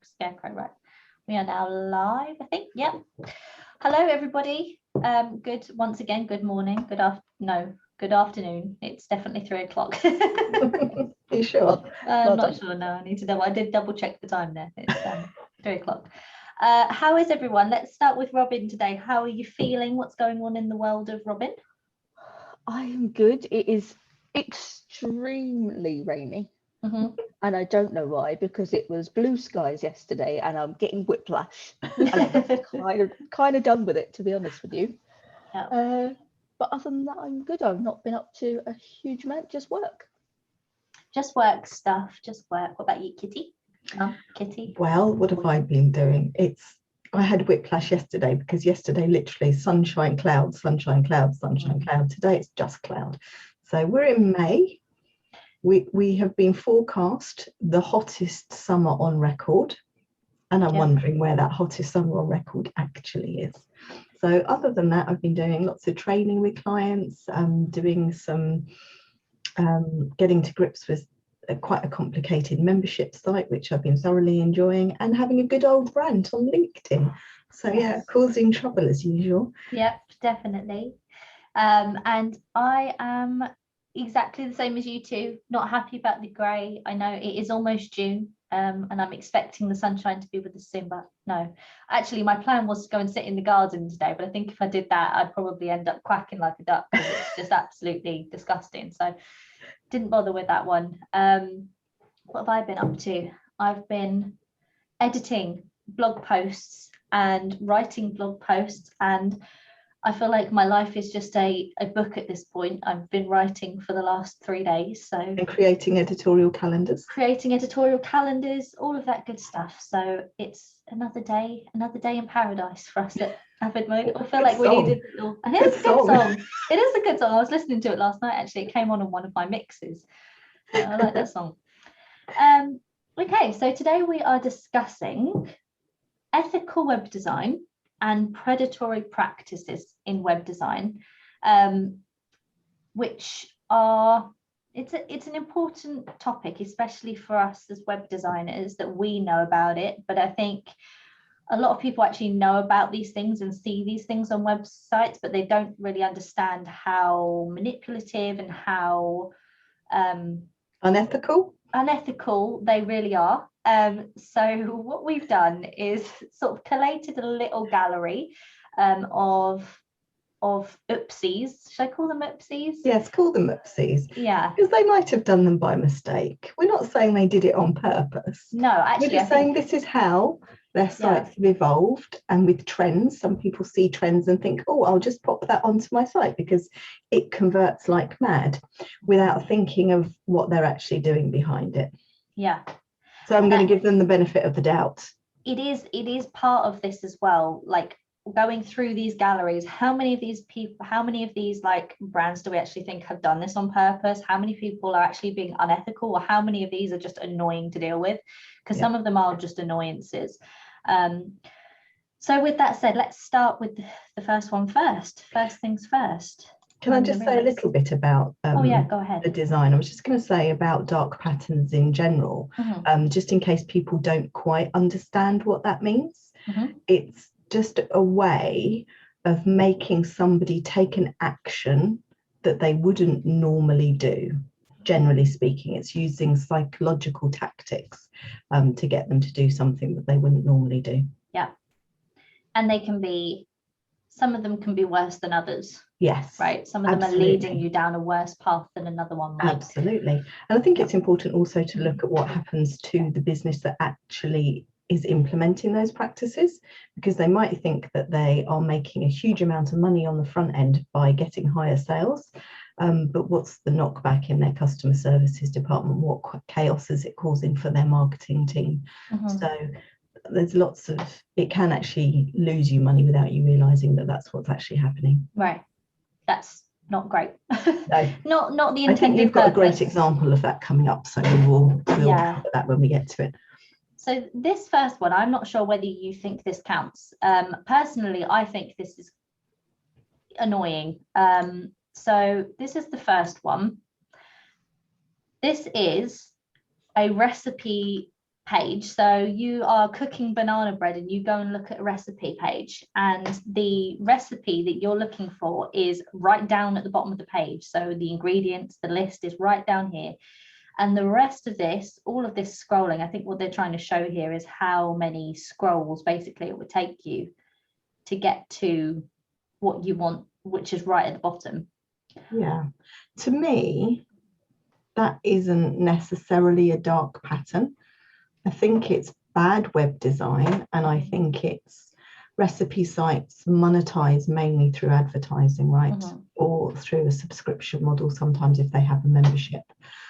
Scarecrow, right? We are now live, I think. Yep. Hello, everybody. Good morning. Good afternoon. It's definitely 3 o'clock. Are you sure? I'm not sure. No, I need to know. I did double check the time there. It's 3 o'clock. How is everyone? Let's start with Robin today. How are you feeling? What's going on in the world of Robin? I am good. It is extremely rainy. Mm-hmm. And I don't know why, because it was blue skies yesterday and I'm getting whiplash. And I'm kind of done with it, to be honest with you. Yeah. But other than that, I'm good. I've not been up to a huge amount, just work. Just work stuff, just work. What about you, Kitty? Kitty? Well, what have I been doing? I had whiplash yesterday because yesterday literally sunshine, cloud, sunshine, cloud, sunshine, cloud. Today it's just cloud. So we're in May. We have been forecast the hottest summer on record, and I'm wondering where that hottest summer on record actually is. So other than that, I've been doing lots of training with clients, doing some getting to grips with quite a complicated membership site, which I've been thoroughly enjoying, and having a good old rant on LinkedIn. So yeah, causing trouble as usual. Yep, definitely. And I am exactly the same as you two, not happy about the grey. I know it is almost June, and I'm expecting the sunshine to be with us soon, but no. Actually, my plan was to go and sit in the garden today, but I think if I did that, I'd probably end up quacking like a duck because it's just absolutely disgusting. So didn't bother with that one. What have I been up to? I've been editing blog posts and writing blog posts, and I feel like my life is just a book at this point. I've been writing for the last 3 days. And creating editorial calendars. All of that good stuff. So it's another day in paradise for us at Avidmode. I feel like we needed a little. It is a good song. It is a good song. I was listening to it last night, actually. It came on one of my mixes. I like that song. Okay, so today we are discussing ethical web design and predatory practices in web design, which are it's an important topic, especially for us as web designers, that we know about it. But I think a lot of people actually know about these things and see these things on websites, but they don't really understand how manipulative and how unethical they really are. So what we've done is sort of collated a little gallery of oopsies. Should I call them oopsies? Yes, call them oopsies. Yeah. Because they might have done them by mistake. We're not saying they did it on purpose. No, actually, we're just saying this is how their sites have evolved, and with trends, some people see trends and think, oh, I'll just pop that onto my site because it converts like mad, without thinking of what they're actually doing behind it. Yeah. So I'm going to give them the benefit of the doubt. It is part of this as well, like going through these galleries. How many of these like brands do we actually think have done this on purpose? How many people are actually being unethical, or how many of these are just annoying to deal with? Because some of them are just annoyances. So with that said, let's start with the first one first. First things first. Can I just say a little bit about go ahead. The design? I was just going to say about dark patterns in general, just in case people don't quite understand what that means. It's just a way of making somebody take an action that they wouldn't normally do. Generally speaking, it's using psychological tactics to get them to do something that they wouldn't normally do. Yeah. And some of them can be worse than others. Yes. Right. Some of them are leading you down a worse path than another one might. Absolutely. And I think it's important also to look at what happens to the business that actually is implementing those practices, because they might think that they are making a huge amount of money on the front end by getting higher sales. But what's the knockback in their customer services department? What chaos is it causing for their marketing team? So there's it can actually lose you money without you realizing that that's what's actually happening. Right. That's not great. No. not the intended I think you've got purpose. a great example of that coming up, so we'll cover that when we get to it. So this first one, I'm not sure whether you think this counts. Personally, I think this is annoying. So this is the first one. This is a recipe page. So you are cooking banana bread and you go and look at a recipe page, and the recipe that you're looking for is right down at the bottom of the page. So the ingredients, the list is right down here. And the rest of this, all of this scrolling, I think what they're trying to show here is how many scrolls basically it would take you to get to what you want, which is right at the bottom. Yeah. To me, that isn't necessarily a dark pattern. I think it's bad web design, and I think it's recipe sites monetize mainly through advertising, right? Or through a subscription model, sometimes if they have a membership.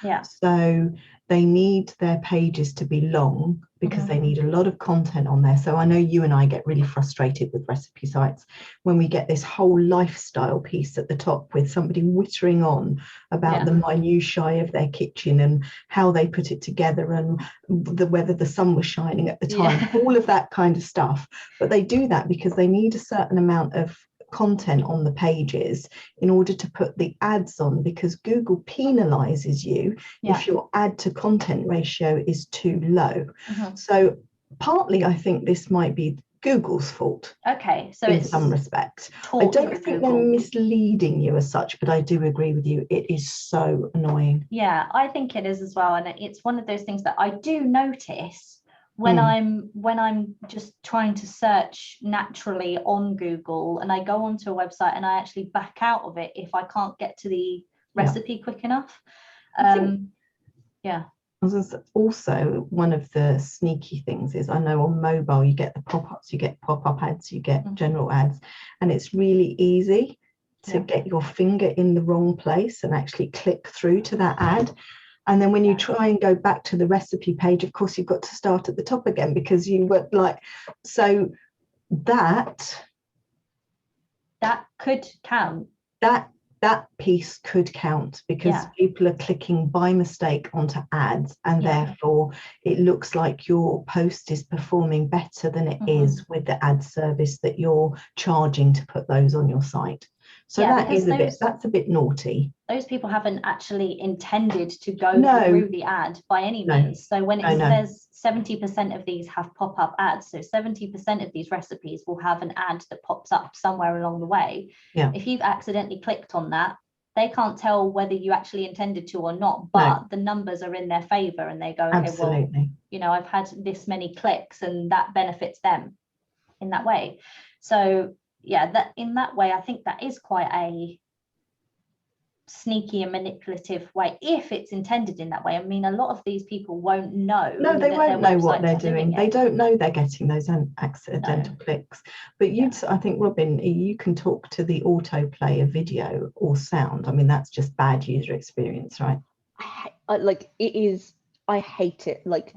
Yeah. So they need their pages to be long because they need a lot of content on there. So I know you and I get really frustrated with recipe sites when we get this whole lifestyle piece at the top with somebody whittering on about the minutiae of their kitchen and how they put it together and whether the sun was shining at the time, all of that kind of stuff. But they do that because they need a certain amount of content on the pages in order to put the ads on, because Google penalizes you if your ad to content ratio is too low. So partly I think this might be Google's fault. Okay, so in some respect. I don't think they're misleading you as such, but I do agree with you. It is so annoying. Yeah, I think it is as well. And it's one of those things that I do notice when I'm just trying to search naturally on Google, and I go onto a website and I actually back out of it if I can't get to the recipe quick enough. Also, one of the sneaky things is, I know on mobile you get the pop-ups, you get pop-up ads, you get general ads, and it's really easy to get your finger in the wrong place and actually click through to that ad. And then when you try and go back to the recipe page, of course, you've got to start at the top again because you were like, so that could count. That piece could count because people are clicking by mistake onto ads, and therefore it looks like your post is performing better than it is with the ad service that you're charging to put those on your site. So that's a bit naughty. Those people haven't actually intended to go through the ad by any means. So when it says 70% of these have pop-up ads, so 70% of these recipes will have an ad that pops up somewhere along the way. If you've accidentally clicked on that, they can't tell whether you actually intended to or not, but the numbers are in their favor, and they go, okay, well, you know, I've had this many clicks and that benefits them in that way. So yeah, that in that way, I think that is quite a sneaky and manipulative way if it's intended in that way. I mean, a lot of these people won't know. No, they won't know what they're doing. They don't know they're getting those accidental clicks. But I think, Robin, you can talk to the autoplay of video or sound. I mean, that's just bad user experience, right? I hate it. Like,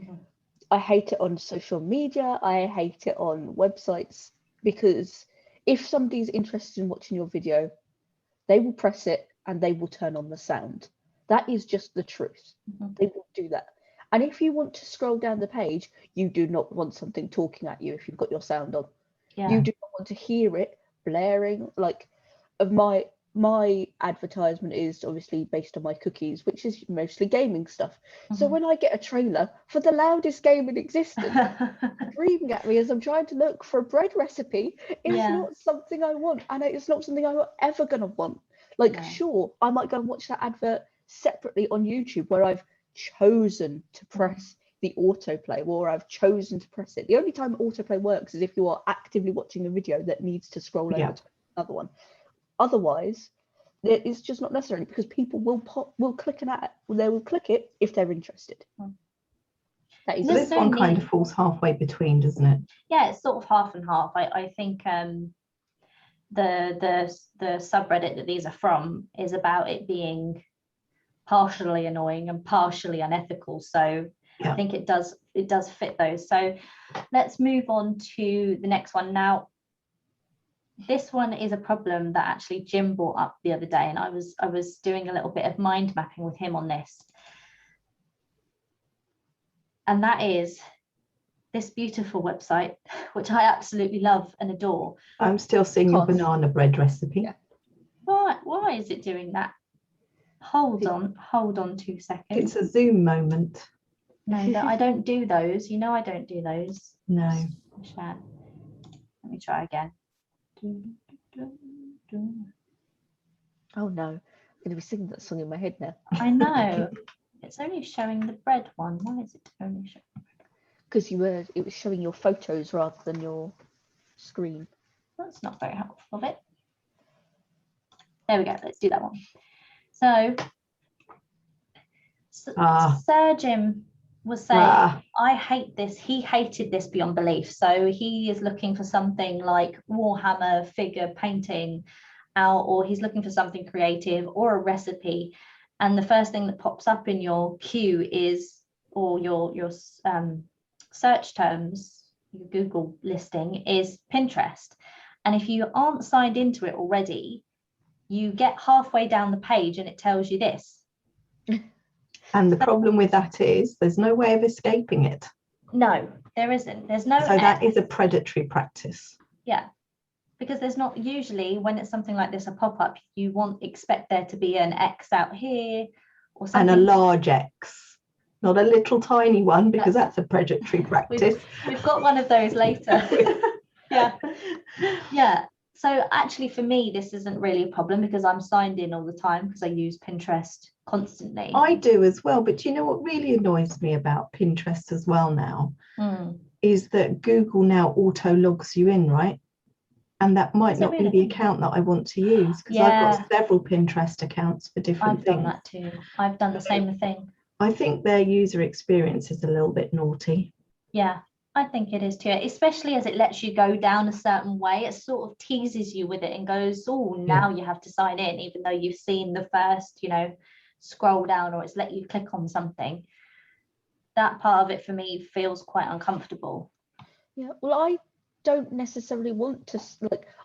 I hate it on social media. I hate it on websites, because if somebody's interested in watching your video, they will press it and they will turn on the sound. That is just the truth. They will do that. And if you want to scroll down the page, you do not want something talking at you if you've got your sound on. You do not want to hear it blaring. Like, of my advertisement is obviously based on my cookies, which is mostly gaming stuff. So when I get a trailer for the loudest game in existence screaming at me as I'm trying to look for a bread recipe, it's not something I want, and it's not something I'm ever gonna want. Like, sure, I might go and watch that advert separately on YouTube where I've chosen to press the autoplay, or I've chosen to press it. The only time autoplay works is if you are actively watching a video that needs to scroll over to another one. Otherwise, it's just not necessary, because people will click an ad. They will click it if they're interested. That is this one kind of falls halfway between, doesn't it? Yeah, it's sort of half and half. I think the subreddit that these are from is about it being partially annoying and partially unethical. So I think it does fit those. So let's move on to the next one now. This one is a problem that actually Jim brought up the other day, and I was doing a little bit of mind mapping with him on this. And that is this beautiful website, which I absolutely love and adore. I'm still seeing your banana bread recipe. Why is it doing that? Hold on 2 seconds. It's a Zoom moment. No, I don't do those. You know, I don't do those. No. Chat. Let me try again. Oh no, I'm going to be singing that song in my head now. I know. It's only showing the bread one. Why is it only showing? Because it was showing your photos rather than your screen. That's not very helpful of it. There we go. Let's do that one. So, Sir Jim was saying, I hate this. He hated this beyond belief. So he is looking for something like Warhammer figure painting out, or he's looking for something creative or a recipe. And the first thing that pops up in your queue is, or your search terms, your Google listing is Pinterest. And if you aren't signed into it already, you get halfway down the page and it tells you this. And the problem with that is there's no way of escaping it. No, there isn't. There's no. So that is a predatory practice. Yeah, because there's not usually, when it's something like this, a pop-up, you expect there to be an X out here or something. And a large X, not a little tiny one, because that's a predatory practice. We've got one of those later. Yeah. So actually for me, this isn't really a problem because I'm signed in all the time because I use Pinterest constantly. I do as well. But you know what really annoys me about Pinterest as well now is that Google now auto logs you in, right? And that might not be the account that I want to use, because I've got several Pinterest accounts for different things. I've done that too. I've done the same thing. I think their user experience is a little bit naughty. Yeah, I think it is too, especially as it lets you go down a certain way. It sort of teases you with it and goes, oh, now you have to sign in, even though you've seen the first, scroll down, or it's let you click on something. That part of it for me feels quite uncomfortable. Yeah, well, I don't necessarily want to,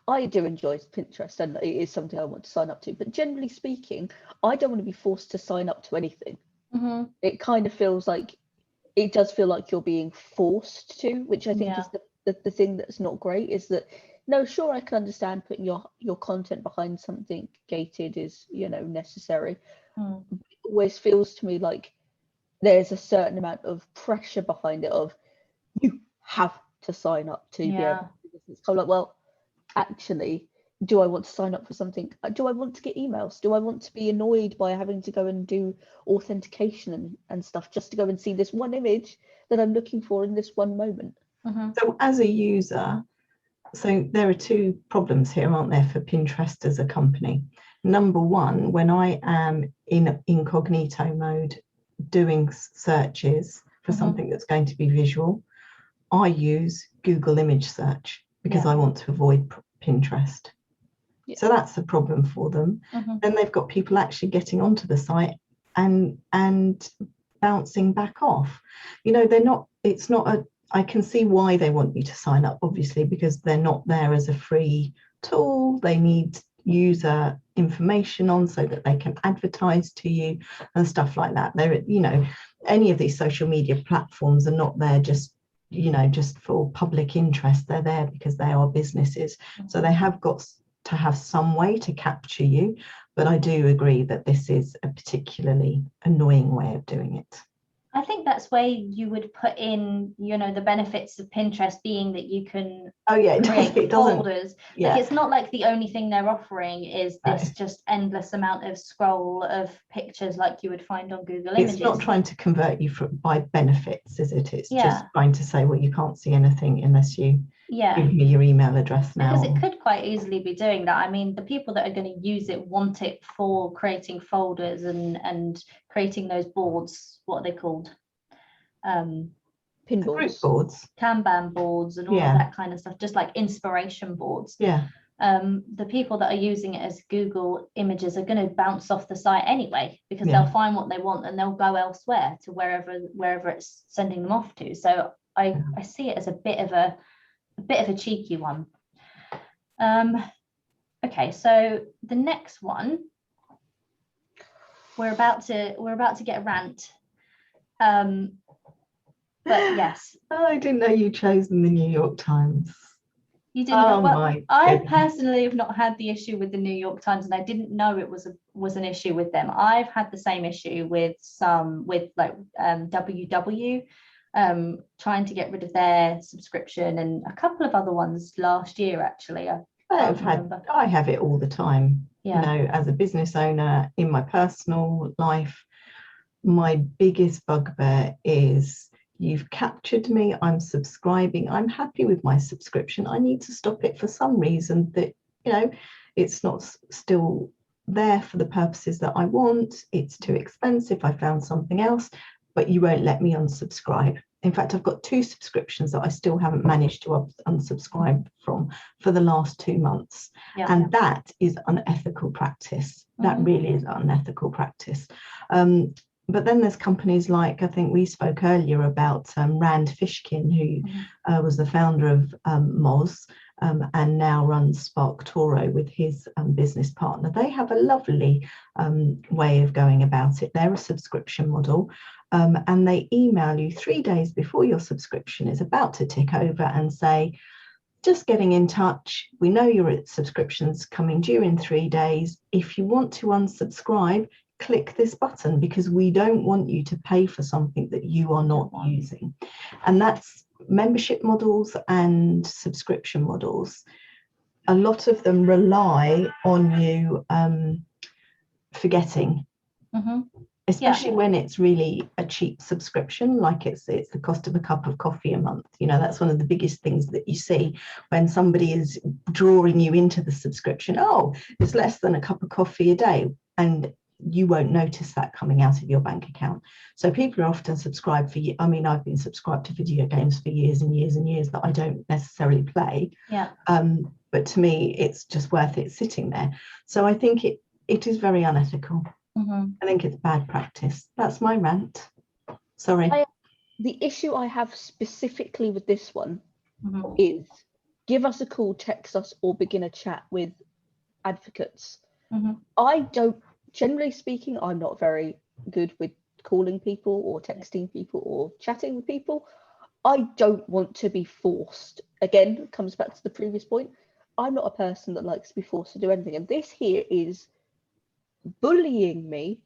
I do enjoy Pinterest and it is something I want to sign up to, but generally speaking, I don't want to be forced to sign up to anything. It kind of feels like, it does feel like you're being forced to, which I think is the thing that's not great, is that, no, sure, I can understand putting your content behind something gated is, necessary. It always feels to me like there's a certain amount of pressure behind it of, you have to sign up to be able to do this. It's kind of like, well, actually, do I want to sign up for something? Do I want to get emails? Do I want to be annoyed by having to go and do authentication and stuff just to go and see this one image that I'm looking for in this one moment? So as a user, so there are two problems here, aren't there, for Pinterest as a company? Number one, when I am in incognito mode doing searches for something that's going to be visual, I use Google image search because I want to avoid Pinterest. So that's the problem for them. Then they've got people actually getting onto the site and bouncing back off. I can see why they want you to sign up, obviously, because they're not there as a free tool. They need user information on so that they can advertise to you and stuff like that. Any of these social media platforms are not there just for public interest. They're there because they are businesses. So they have got to have some way to capture you. But I do agree that this is a particularly annoying way of doing it. I think that's where you would put in, the benefits of Pinterest being that you can create folders. It's not like the only thing they're offering is this just endless amount of scroll of pictures like you would find on Google Images. It's not trying to convert you by benefits, is it? It's just trying to say, well, you can't see anything unless you give me your email address now. Because it could quite easily be doing that. I mean, the people that are going to use it want it for creating folders and creating those boards. What are they called? Pin boards. Group boards. Kanban boards and all of that kind of stuff, just like inspiration boards. The people that are using it as Google Images are going to bounce off the site anyway, because they'll find what they want and they'll go elsewhere to wherever it's sending them off to. So I see it as a bit of a cheeky one. Okay, so the next one, we're about to get a rant. But yes. I didn't know you chose the New York Times. You didn't Oh know. Well, my I goodness. personally have not had the issue with the New York Times, and I didn't know it was an issue with them. I've had the same issue with WW, trying to get rid of their subscription, and a couple of other ones last year actually. I can't remember. I have it all the time. Yeah. You know, as a business owner, in my personal life, my biggest bugbear is, you've captured me, I'm subscribing, I'm happy with my subscription, I need to stop it for some reason that, you know, it's not still there for the purposes that I want, it's too expensive, I found something else, but you won't let me unsubscribe. In fact, I've got 2 subscriptions that I still haven't managed to unsubscribe from for the last 2 months. Yeah. And that is unethical practice. That really is unethical practice. But then there's companies like, I think we spoke earlier about Rand Fishkin, who was the founder of Moz, and now runs Spark Toro with his business partner. They have a lovely way of going about it. They're a subscription model, and they email you 3 days before your subscription is about to tick over and say, just getting in touch. We know your subscription's coming due in 3 days. If you want to unsubscribe, click this button, because we don't want you to pay for something that you are not using. And that's membership models and subscription models. A lot of them rely on you forgetting, especially when it's really a cheap subscription, like it's the cost of a cup of coffee a month. You know, that's one of the biggest things that you see when somebody is drawing you into the subscription. Oh, it's less than a cup of coffee a day, and you won't notice that coming out of your bank account. So people are often subscribed for I mean, I've been subscribed to video games for years and years and years that I don't necessarily play. Yeah. But to me, it's just worth it sitting there. So I think it is very unethical. I think it's bad practice. That's my rant. Sorry. The issue I have specifically with this one is, give us a call, text us, or begin a chat with advocates. I don't, generally speaking, I'm not very good with calling people or texting people or chatting with people. I don't want to be forced. Again, it comes back to the previous point. I'm not a person that likes to be forced to do anything. And this here is bullying me,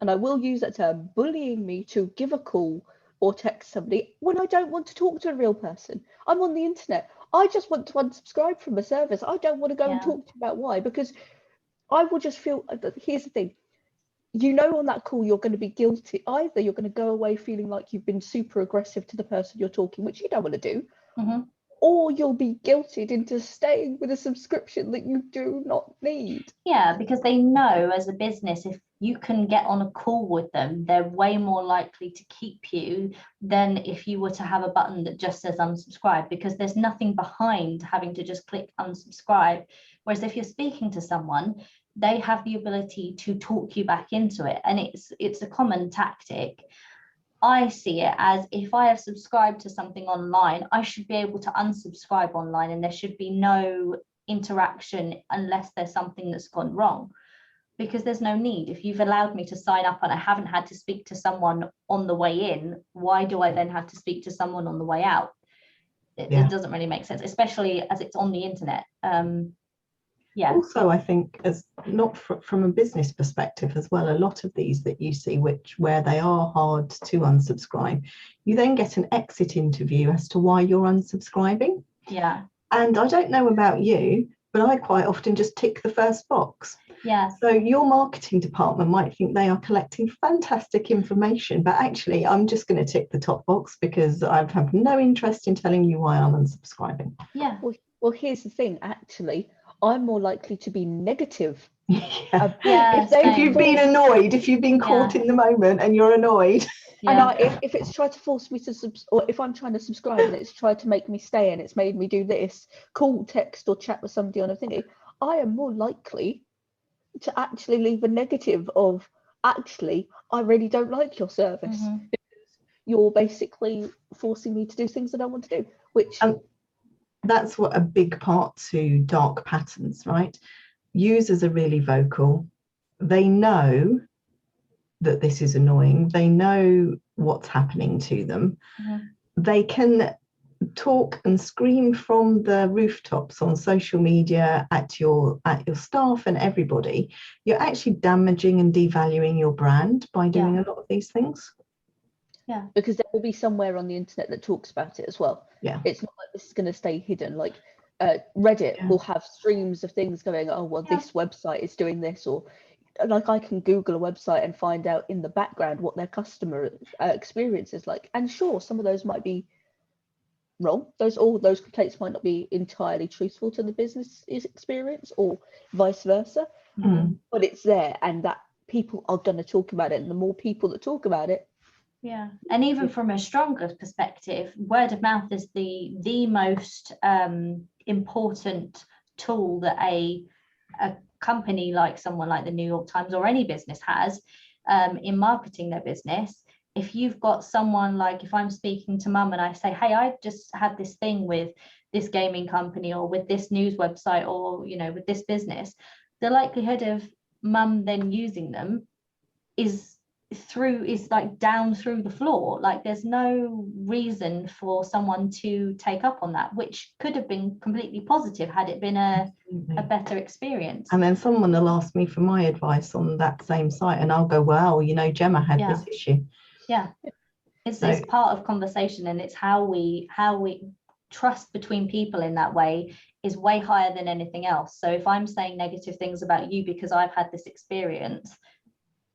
and I will use that term, bullying me to give a call or text somebody when I don't want to talk to a real person. I'm on the internet. I just want to unsubscribe from a service. I don't want to go and talk to you about why, because I will just feel, here's the thing, you know, on that call, you're going to be guilty. Either you're going to go away feeling like you've been super aggressive to the person you're talking, which you don't want to do, or you'll be guilted into staying with a subscription that you do not need. Yeah, because they know as a business, if you can get on a call with them, they're way more likely to keep you than if you were to have a button that just says unsubscribe, because there's nothing behind having to just click unsubscribe. Whereas if you're speaking to someone, they have the ability to talk you back into it, and it's a common tactic. I see it as, if I have subscribed to something online, I should be able to unsubscribe online, and there should be no interaction unless there's something that's gone wrong, because there's no need. If you've allowed me to sign up and I haven't had to speak to someone on the way in, why do I then have to speak to someone on the way out? It doesn't really make sense, especially as it's on the internet. Also, I think, as not from a business perspective as well, a lot of these that you see, where they are hard to unsubscribe, you then get an exit interview as to why you're unsubscribing. Yeah. And I don't know about you, but I quite often just tick the first box. Yeah. So your marketing department might think they are collecting fantastic information, but actually I'm just going to tick the top box because I have no interest in telling you why I'm unsubscribing. Yeah. Well, here's the thing, actually, I'm more likely to be negative. If you've been annoyed, if you've been caught in the moment and you're annoyed. And if it's tried to force me to or if I'm trying to subscribe and it's tried to make me stay and it's made me do this, call, text or chat with somebody on a thingy, I am more likely to actually leave a negative of, actually, I really don't like your service because you're basically forcing me to do things I don't want to do, which... that's what a big part to dark patterns, right? Users are really vocal. They know that this is annoying. They know what's happening to them. They can talk and scream from the rooftops on social media at your staff and everybody, you're actually damaging and devaluing your brand by doing a lot of these things. Yeah, because there will be somewhere on the internet that talks about it as well. Yeah, it's not like this is going to stay hidden. Like Reddit will have streams of things going, oh well, this website is doing this, or like I can Google a website and find out in the background what their customer experience is like. And sure, some of those might be wrong. All those complaints might not be entirely truthful to the business experience, or vice versa. But it's there, and that people are going to talk about it, and the more people that talk about it. Yeah, and even from a stronger perspective, word of mouth is the most important tool that a company like someone like the New York Times or any business has in marketing their business. If you've got someone like, if I'm speaking to mum and I say, hey, I just had this thing with this gaming company or with this news website or, you know, with this business, the likelihood of mum then using them is like down through the floor. Like there's no reason for someone to take up on that, which could have been completely positive had it been a better experience. And then someone will ask me for my advice on that same site and I'll go, well, you know, Gemma had this issue. Yeah, it's part of conversation, and it's how we trust between people in that way is way higher than anything else. So if I'm saying negative things about you because I've had this experience,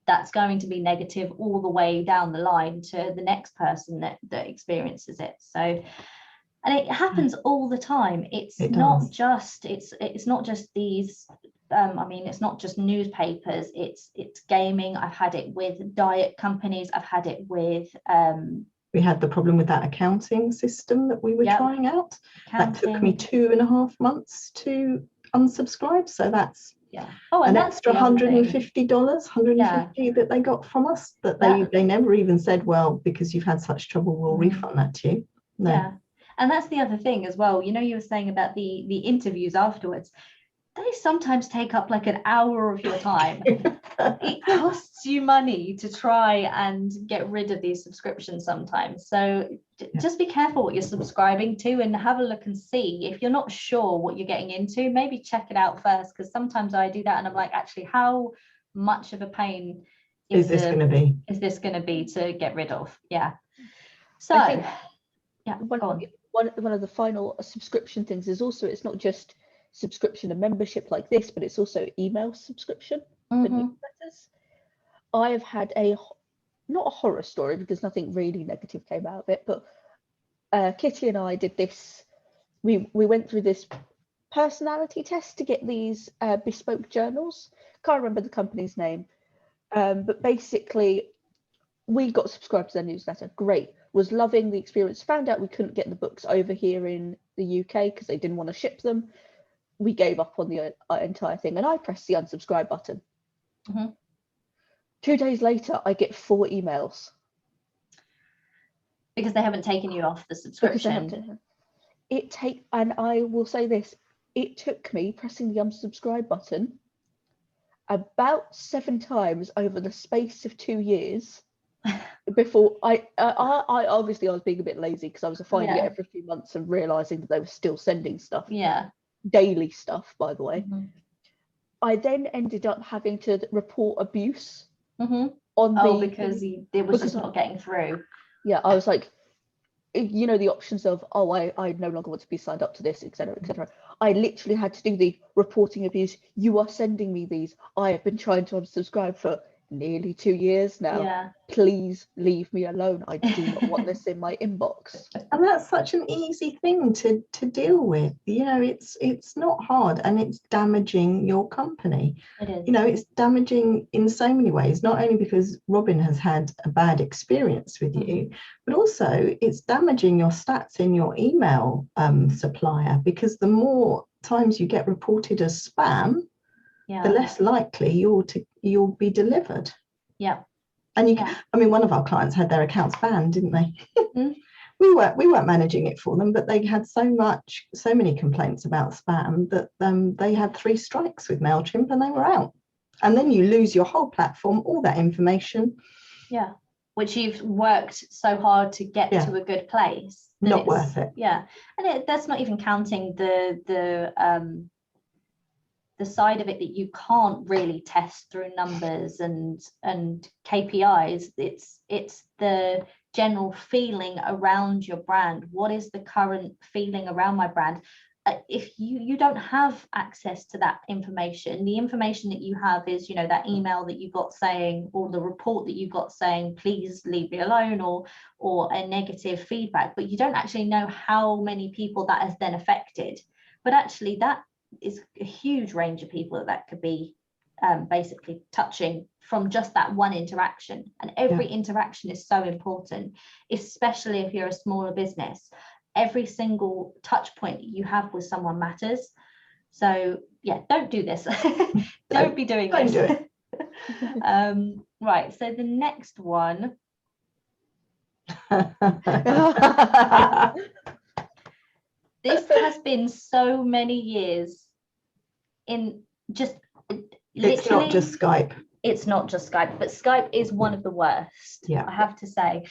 that's going to be negative all the way down the line to the next person that experiences it. So, and it happens all the time. It's not just these I mean, it's not just newspapers, it's gaming. I've had it with diet companies, I've had it with we had the problem with that accounting system that we were trying out. That took me 2.5 months to unsubscribe, so that's an extra $150, $150 that they got from us, that they never even said, well, because you've had such trouble, we'll refund that to you. No. Yeah, and that's the other thing as well. You know, you were saying about the interviews afterwards. They sometimes take up like an hour of your time. It costs you money to try and get rid of these subscriptions sometimes. So just be careful what you're subscribing to and have a look and see. If you're not sure what you're getting into, maybe check it out first, because sometimes I do that and I'm like, actually, how much of a pain is this going to be to get rid of? Yeah. So one of the final subscription things is also, it's not just subscription and membership like this, but it's also email subscription for newsletters. I have had not a horror story, because nothing really negative came out of it, but Kitty and I did this. We went through this personality test to get these bespoke journals. Can't remember the company's name, but basically we got subscribed to their newsletter. Great, was loving the experience. Found out we couldn't get the books over here in the UK because they didn't want to ship them. We gave up on the entire thing, and I pressed the unsubscribe button. 2 days later, I get 4 emails. Because they haven't taken you off the subscription. And I will say this, it took me pressing the unsubscribe button about 7 times over the space of 2 years before I obviously I was being a bit lazy, because I was finding it every few months and realizing that they were still sending stuff. Daily stuff, by the way. I then ended up having to report abuse because it was just not getting through. Yeah, I was like, you know, the options of, oh, I no longer want to be signed up to this, etc., etc. I literally had to do the reporting abuse. You are sending me these. I have been trying to unsubscribe for nearly 2 years now. Please leave me alone. I do not want this in my inbox. And that's such an easy thing to deal with. You know, it's not hard, and it's damaging your company. It is. You know, it's damaging in so many ways, not only because Robin has had a bad experience with you, but also it's damaging your stats in your email supplier, because the more times you get reported as spam, the less likely you'll be delivered. And I mean, one of our clients had their accounts banned, didn't they? We weren't managing it for them, but they had so many complaints about spam that they had 3 strikes with MailChimp and they were out. And then you lose your whole platform, all that information. Which you've worked so hard to get to a good place. not worth it. Yeah, and that's not even counting the side of it that you can't really test through numbers and KPIs. It's the general feeling around your brand. What is the current feeling around my brand? If you don't have access to that information, the information that you have is, you know, that email that you got saying, or the report that you got saying, please leave me alone, or a negative feedback, but you don't actually know how many people that has then affected. But actually that is a huge range of people that could be basically touching from just that one interaction. And every interaction is so important, especially if you're a smaller business. Every single touch point you have with someone matters. So yeah, don't do this. Don't be doing Don't this. do it. Right, so the next one, this has been so many years in just It's not just Skype. It's not just Skype, but Skype is one of the worst. Yeah. I have to say.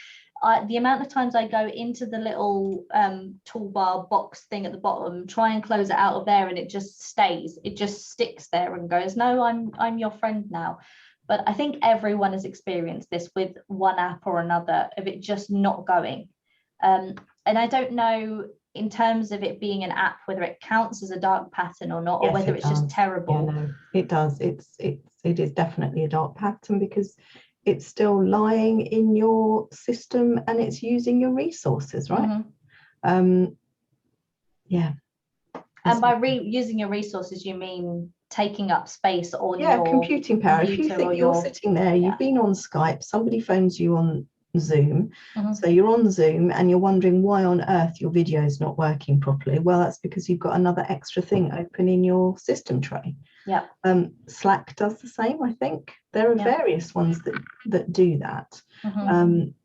The amount of times I go into the little toolbar box thing at the bottom, try and close it out of there, and it just stays. It just sticks there and goes, no, I'm your friend now. But I think everyone has experienced this with one app or another, of it just not going. And I don't know, in terms of it being an app, whether it counts as a dark pattern or not, or Yes, whether it's just terrible. Yeah, no, it does. It is definitely a dark pattern, because it's still lying in your system and it's using your resources, right? Yeah. And by using your resources, you mean taking up space on your computing power. If you think you're sitting there, you've been on Skype, somebody phones you on Zoom, so you're on Zoom and you're wondering why on earth your video is not working properly. Well, that's because you've got another extra thing open in your system tray. Yeah. Slack does the same, I think. There are various ones that do that.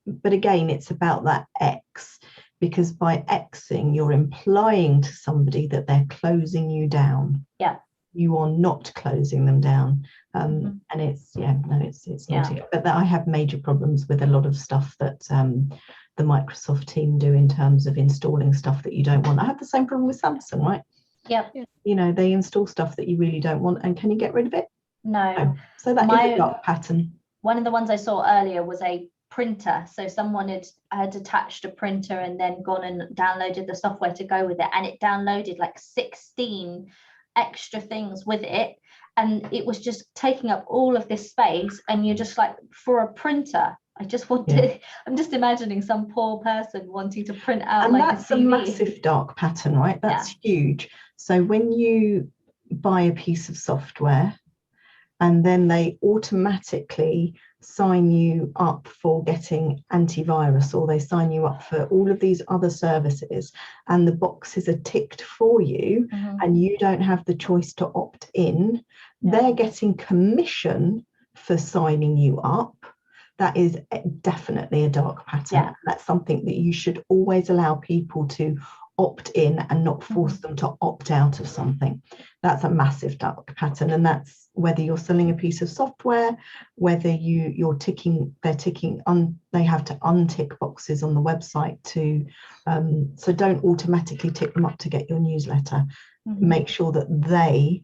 But again, it's about that X, because by Xing, you're implying to somebody that they're closing you down. Yeah. You are not closing them down. And it's naughty. But I have major problems with a lot of stuff that the Microsoft team do in terms of installing stuff that you don't want. I have the same problem with Samsung, right? Yeah. You know, they install stuff that you really don't want, and can you get rid of it? No. So that is a dark pattern. One of the ones I saw earlier was a printer. So someone had attached a printer and then gone and downloaded the software to go with it, and it downloaded like 16 extra things with it, and it was just taking up all of this space. And you're just like, for a printer, I just want to, I'm just imagining some poor person wanting to print out, and like that's a massive dark pattern, right? That's huge. So when you buy a piece of software and then they automatically sign you up for getting antivirus, or they sign you up for all of these other services, and the boxes are ticked for you, and you don't have the choice to opt in, they're getting commission for signing you up. That is definitely a dark pattern. That's something that you should always allow people to opt in and not force them to opt out of something. That's a massive dark pattern, and that's whether you're selling a piece of software, whether they have to untick boxes on the website to so don't automatically tick them up to get your newsletter. Make sure that they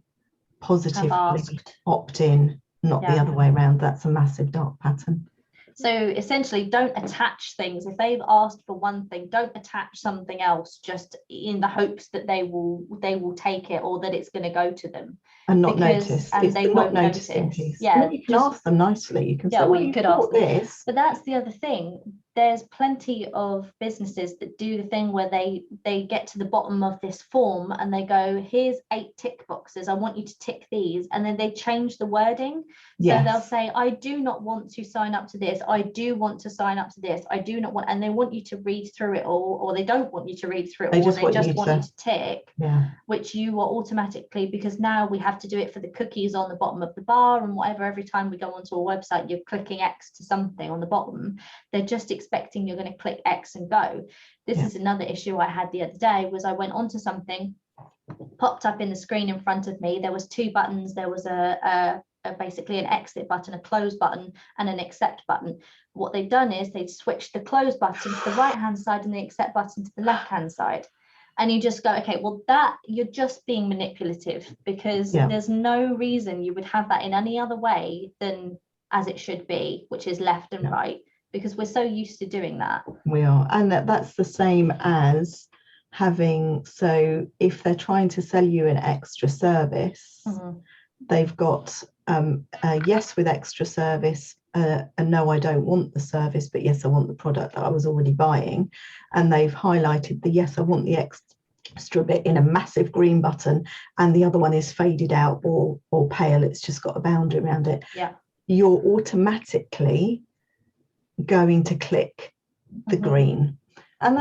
positively opt in, not the other way around. That's a massive dark pattern. So essentially, don't attach things. If they've asked for one thing, don't attach something else just in the hopes that they will take it, or that it's going to go to them. And not notice. And they won't notice. Piece. Yeah, you can ask them nicely. You can say, well, you could ask this. But that's the other thing. There's plenty of businesses that do the thing where they get to the bottom of this form and they go, here's 8 tick boxes, I want you to tick these, and then they change the wording. So they'll say, I do not want to sign up to this, I do want to sign up to this, I do not want, and they want you to read through it all, or they don't want you to read through it all, they just want you to tick, which you are automatically, because now we have to do it for the cookies on the bottom of the bar and whatever. Every time we go onto a website, you're clicking X to something on the bottom. They're just expecting you're going to click X and go. This is another issue I had the other day. Was I went onto something, popped up in the screen in front of me, there was 2 buttons, there was a basically an exit button, a close button, and an accept button. What they've done is they've switched the close button to the right hand side and the accept button to the left hand side. And you just go, okay, well, that you're just being manipulative, because there's no reason you would have that in any other way than as it should be, which is left and right, because we're so used to doing that. We are. And that's the same as having, so if they're trying to sell you an extra service, they've got a yes with extra service, a no, I don't want the service, but yes, I want the product that I was already buying. And they've highlighted the yes, I want the extra bit in a massive green button, and the other one is faded out or pale, it's just got a boundary around it. You're automatically going to click the green, and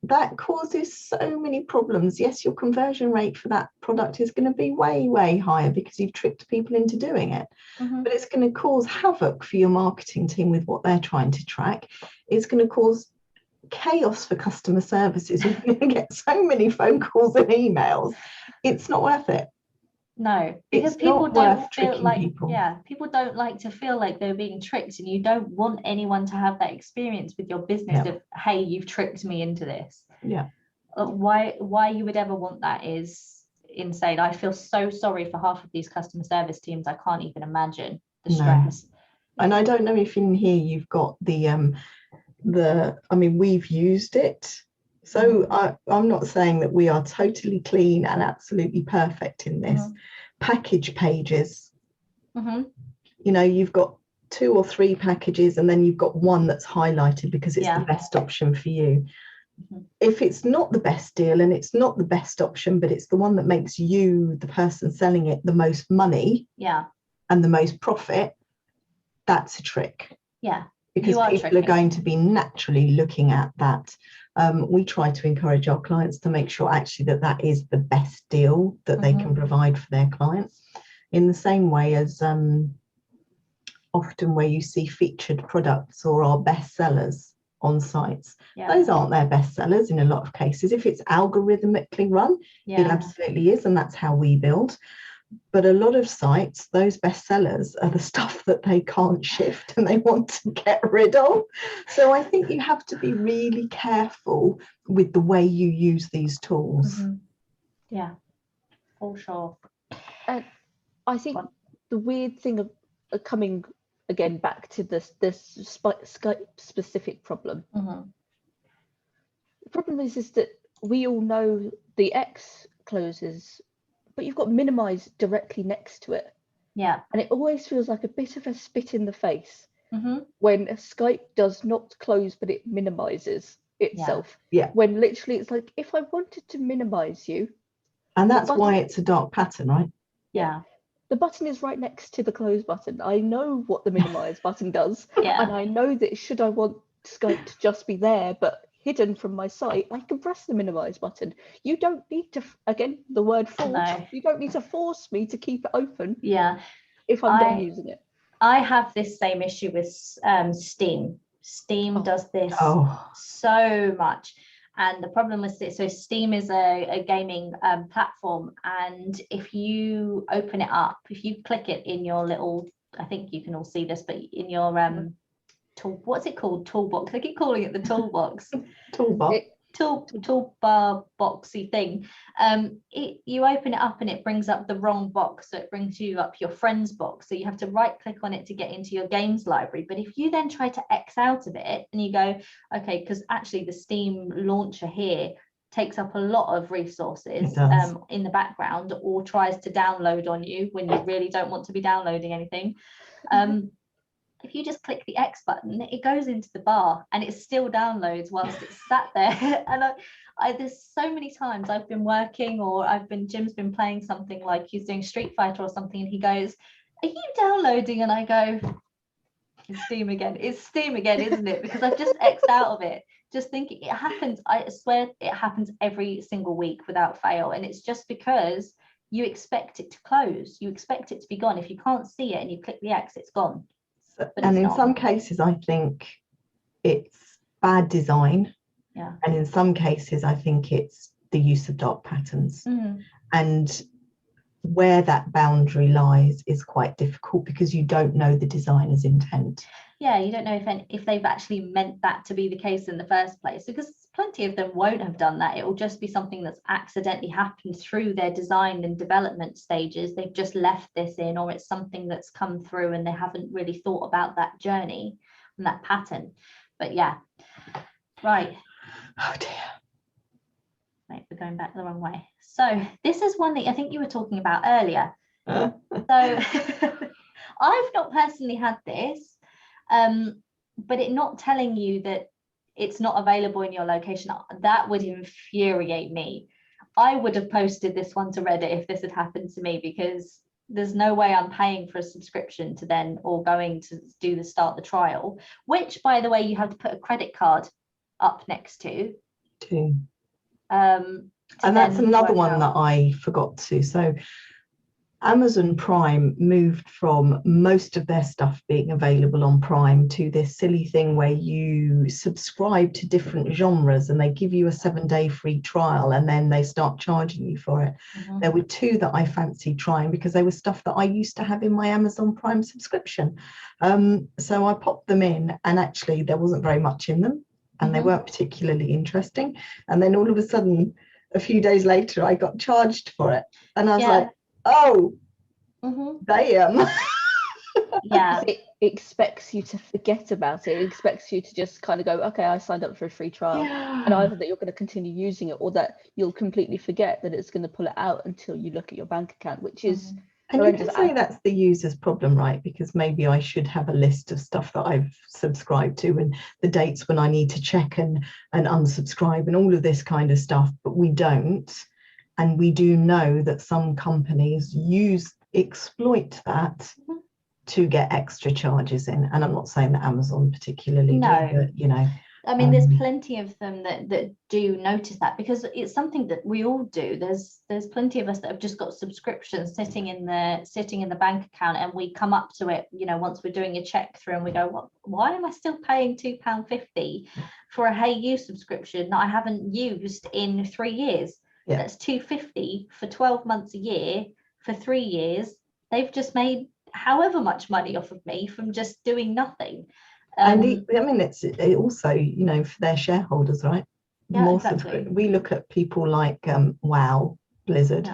that causes so many problems. Yes, your conversion rate for that product is going to be way higher because you've tricked people into doing it, but it's going to cause havoc for your marketing team with what they're trying to track. It's going to cause chaos for customer services. You're going to get so many phone calls and emails. It's not worth it. No, because people don't feel like people don't like to feel like they're being tricked, and you don't want anyone to have that experience with your business of, hey, you've tricked me into this. Why you would ever want that is insane. I feel so sorry for half of these customer service teams. I can't even imagine the stress. And I don't know if in here you've got the I mean, we've used it, so I'm not saying that we are totally clean and absolutely perfect in this. Package pages, you know, you've got 2 or 3 packages, and then you've got one that's highlighted because it's the best option for you. If it's not the best deal and it's not the best option, but it's the one that makes you, the person selling it, the most money and the most profit, that's a trick. Because people are going to be naturally looking at that. We try to encourage our clients to make sure actually that is the best deal that they can provide for their clients, in the same way as often where you see featured products or our best sellers on sites. Those aren't their best sellers in a lot of cases. If it's algorithmically run, it absolutely is, and that's how we build. But a lot of sites, those bestsellers are the stuff that they can't shift and they want to get rid of. So I think you have to be really careful with the way you use these tools. Yeah, for sure. And I think the weird thing of coming again back to this Skype specific problem. The problem is that we all know the X closes, but you've got minimize directly next to it. And it always feels like a bit of a spit in the face when Skype does not close, but it minimizes itself. When literally it's like, if I wanted to minimize you. And that's why it's a dark pattern, right? The button is right next to the close button. I know what the minimize button does. And I know that should I want Skype to just be there, but hidden from my site, I can press the minimize button. You don't need to, again, the word force, you don't need to force me to keep it open if I'm done using it. I have this same issue with Steam. Steam does this so much. And the problem with it, so Steam is a gaming platform, and if you open it up, if you click it in your little, I think you can all see this, but in your what's it called? Toolbox. I keep calling it the toolbox. Toolbar boxy thing. You open it up and it brings up the wrong box, so it brings you up your friend's box. So you have to right click on it to get into your games library. But if you then try to X out of it and you go, okay, because actually the Steam launcher here takes up a lot of resources in the background, or tries to download on you when you really don't want to be downloading anything. If you just click the X button, it goes into the bar and it still downloads whilst it's sat there. And there's so many times I've been working, or Jim's been playing something, like he's doing Street Fighter or something, and he goes, "Are you downloading?" And I go, "It's Steam again. It's Steam again, isn't it?" Because I've just X'd out of it. Just thinking it happens. I swear it happens every single week without fail. And it's just because you expect it to close. You expect it to be gone. If you can't see it and you click the X, it's gone. And in some cases, I think it's bad design. And in some cases, I think it's the use of dark patterns. And where that boundary lies is quite difficult because you don't know the designer's intent. Yeah, you don't know if they've actually meant that to be the case in the first place, because plenty of them won't have done that. It will just be something that's accidentally happened through their design and development stages. They've just left this in, or it's something that's come through and they haven't really thought about that journey and that pattern. But yeah, right. Oh dear. Right, we're going back the wrong way. So this is one that I think you were talking about earlier. So I've not personally had this, but it not telling you that it's not available in your location, that would infuriate me. I would have posted this one to Reddit if this had happened to me, because there's no way I'm paying for a subscription to then, or going to start the trial, which, by the way, you have to put a credit card up next to. And that's another one that I forgot to. So Amazon Prime moved from most of their stuff being available on Prime to this silly thing where you subscribe to different genres and they give you a 7-day free trial and then they start charging you for it. Mm-hmm. There were 2 that I fancied trying because they were stuff that I used to have in my Amazon Prime subscription. So I popped them in, and actually there wasn't very much in them, and they weren't particularly interesting. And then all of a sudden, a few days later, I got charged for it. And I was like, oh, damn. Yeah. It expects you to forget about it. It expects you to just kind of go, okay, I signed up for a free trial. Yeah. And either that you're going to continue using it, or that you'll completely forget that it's going to pull it out until you look at your bank account, which is And you can say that's the user's problem, right? Because maybe I should have a list of stuff that I've subscribed to and the dates when I need to check and unsubscribe and all of this kind of stuff, but we don't. And we do know that some companies exploit that to get extra charges in. And I'm not saying that Amazon particularly do, but you know. I mean, there's plenty of them that do notice that, because it's something that we all do. There's plenty of us that have just got subscriptions sitting in the bank account, and we come up to it, you know, once we're doing a check through, and we go, why am I still paying £2.50 for a Hey You subscription that I haven't used in 3 years? Yeah. That's £2.50 for 12 months a year for 3 years. They've just made however much money off of me from just doing nothing. And I mean, it also, you know, for their shareholders, right? Yeah, exactly. We look at people like WoW, Blizzard,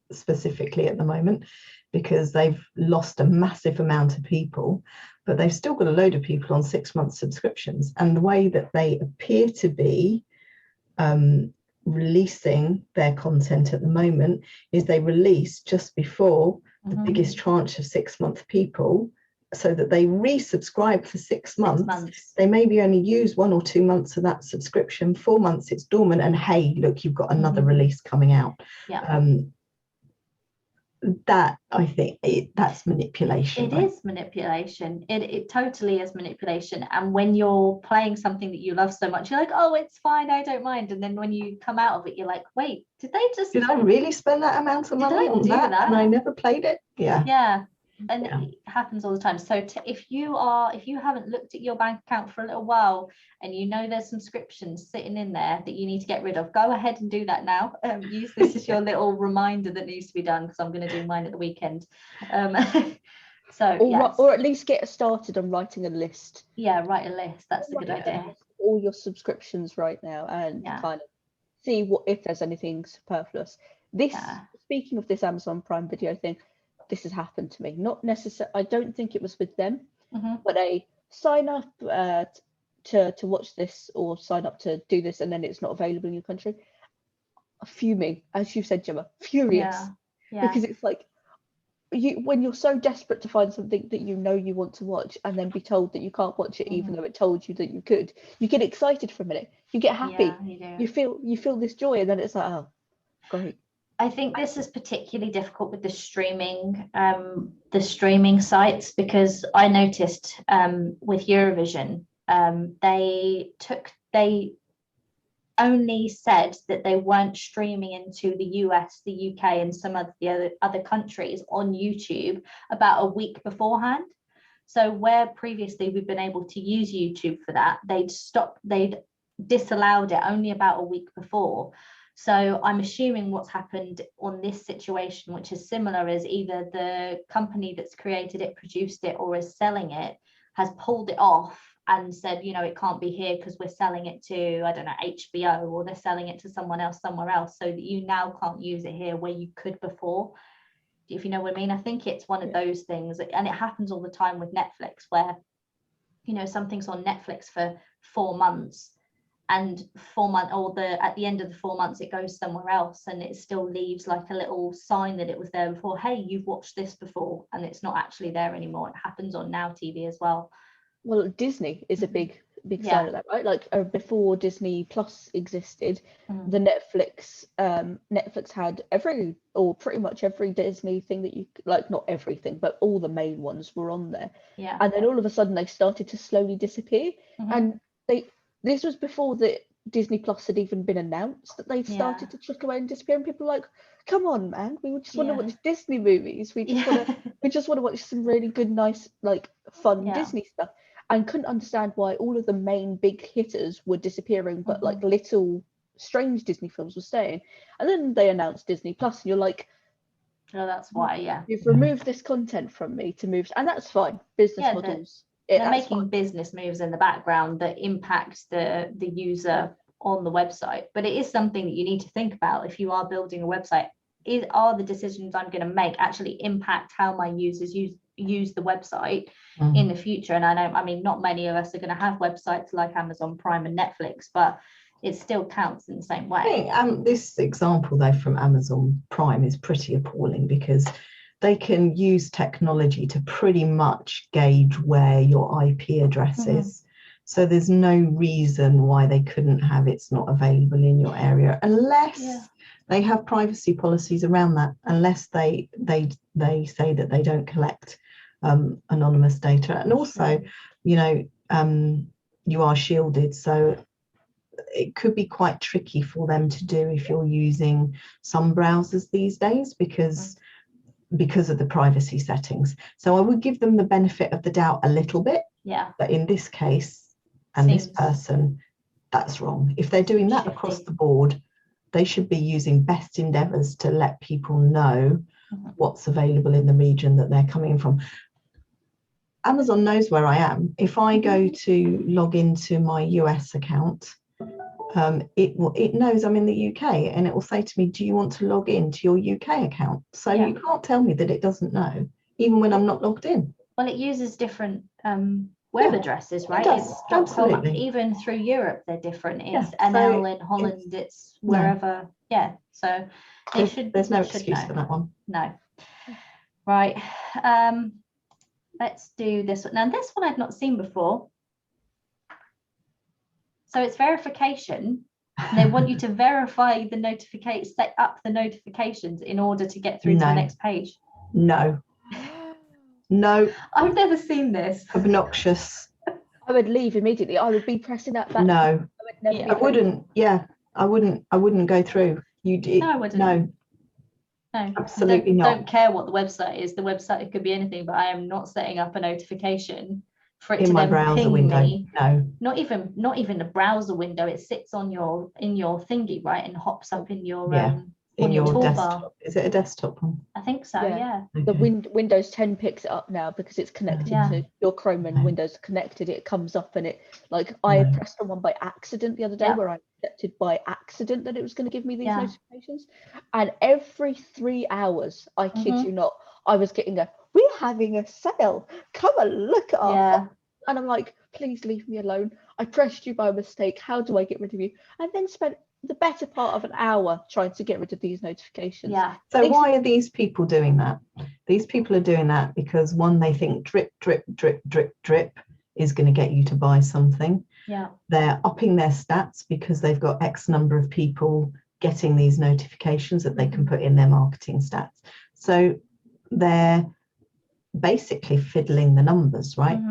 specifically at the moment, because they've lost a massive amount of people, but they've still got a load of people on 6-month subscriptions. And the way that they appear to be releasing their content at the moment is they release just before the biggest tranche of 6-month people, so that they resubscribe for 6 months. They maybe only use 1 or 2 months of that subscription. 4 months it's dormant, and hey, look, you've got another release coming out. That, I think, that's manipulation. It is manipulation. It totally is manipulation. And when you're playing something that you love so much, you're like, oh, it's fine, I don't mind. And then when you come out of it, you're like, wait, did I really spend that amount of money on that? And I never played it. Yeah. And it happens all the time. So if you haven't looked at your bank account for a little while, and you know there's subscriptions sitting in there that you need to get rid of, go ahead and do that now. Use this as your little reminder that needs to be done, because I'm going to do mine at the weekend. Or at least get started on writing a list. Yeah, write a list. That's a good idea. All your subscriptions right now, and kind of see if there's anything superfluous. Speaking of this Amazon Prime Video thing, this has happened to me. Not necessarily, I don't think it was with them, but a sign up to watch this, or sign up to do this, and then it's not available in your country. Fuming, as you said, Gemma, furious. Because it's like, when you're so desperate to find something that you know you want to watch, and then be told that you can't watch it even though it told you that you could, you get excited for a minute, you get happy, you feel this joy, and then it's like, oh, great. I think this is particularly difficult with the streaming sites, because I noticed with Eurovision, they only said that they weren't streaming into the US, the UK, and some of the other countries on YouTube about a week beforehand. So where previously we've been able to use YouTube for that, they'd disallowed it only about a week before. So I'm assuming what's happened on this situation, which is similar, is either the company that's created it, produced it, or is selling it, has pulled it off and said, you know, it can't be here because we're selling it to, I don't know, HBO, or they're selling it to someone else somewhere else, so that you now can't use it here where you could before, if you know what I mean. I think it's one of those things, and it happens all the time with Netflix, where, you know, something's on Netflix for 4 months, and 4 months, or at the end of the 4 months it goes somewhere else, and it still leaves like a little sign that it was there before. Hey, you've watched this before, and it's not actually there anymore. It happens on Now TV as well. Well, Disney is a big Yeah. sign of that, right? Like before Disney Plus existed, the Netflix had every, or pretty much every Disney thing that you like, not everything, but all the main ones were on there. Yeah. And then all of a sudden they started to slowly disappear. And this was before that Disney Plus had even been announced, that they started to trickle away and disappear, and people were like, come on, man, we just want to watch Disney movies, we just want to watch some really good, nice, like fun Disney stuff, and couldn't understand why all of the main big hitters were disappearing, but like little strange Disney films were staying. And then they announced Disney Plus, and you're like, oh, that's why. You've removed this content from me to move, and that's fine. Business models. They're making business moves in the background that impact the user on the website. But it is something that you need to think about if you are building a website. Are the decisions I'm going to make actually impact how my users use the website in the future? And I mean, not many of us are going to have websites like Amazon Prime and Netflix, but it still counts in the same way. I think, this example though from Amazon Prime is pretty appalling, because they can use technology to pretty much gauge where your IP address is. So there's no reason why they couldn't have it's not available in your area, unless they have privacy policies around that, unless they say that they don't collect anonymous data. And also, you know, you are shielded, so it could be quite tricky for them to do if you're using some browsers these days, because of the privacy settings. So I would give them the benefit of the doubt a little bit. Yeah. But in this case, and this person, that's wrong. If they're doing that across the board, they should be using best endeavors to let people know what's available in the region that they're coming from. Amazon knows where I am. If I go to log into my US account, it knows I'm in the UK, and it will say to me, do you want to log into your UK account? So you can't tell me that it doesn't know, even when I'm not logged in. Well, it uses different web addresses, right? It does, absolutely. Even through Europe, they're different. It's NL in Holland, it's wherever. So there's no excuse for that one. No. Right. Let's do this one. Now, this one I've not seen before. So it's verification. And they want you to verify the set up the notifications in order to get through to the next page. No. I've never seen this. Obnoxious. I would leave immediately. I would be pressing that button. No. I wouldn't. I wouldn't go through. No, I wouldn't. No. Absolutely not. Don't care what the website is. The website, it could be anything, but I am not setting up a notification for it in to my then browser ping window. me. No. Not even a browser window. It sits on your thingy, right, and hops up in your in your toolbar. desktop. Is it a desktop one? I think so. Yeah. Okay. The Windows 10 picks it up now because it's connected to your Chrome and Windows connected. It comes up and it I pressed on one by accident the other day where I accepted by accident that it was going to give me these notifications, and every 3 hours, I kid you not, I was getting we're having a sale, come and look at our and I'm like, please leave me alone. I pressed you by mistake. How do I get rid of you? And then spent the better part of an hour trying to get rid of these notifications. So why are these people doing that? These people are doing that because, one, they think drip, drip, drip, drip, drip is going to get you to buy something. They're upping their stats because they've got X number of people getting these notifications that they can put in their marketing stats. So they're basically fiddling the numbers, right?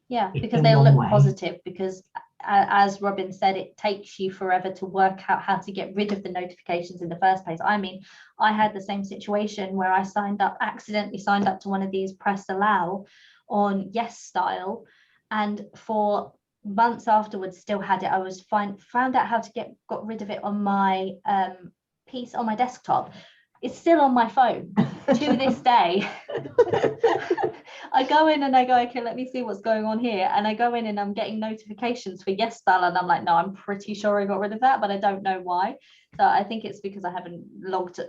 Because they'll look positive, because as Robin said, it takes you forever to work out how to get rid of the notifications in the first place. I mean, I had the same situation where I accidentally signed up to one of these press allow on Yes Style, and for months afterwards still had it. I was found out how to got rid of it on my piece on my desktop. It's still on my phone to this day. I go in and I go, okay, let me see what's going on here. And I go in and I'm getting notifications for yes spell. And I'm like, no, I'm pretty sure I got rid of that, but I don't know why. So I think it's because I haven't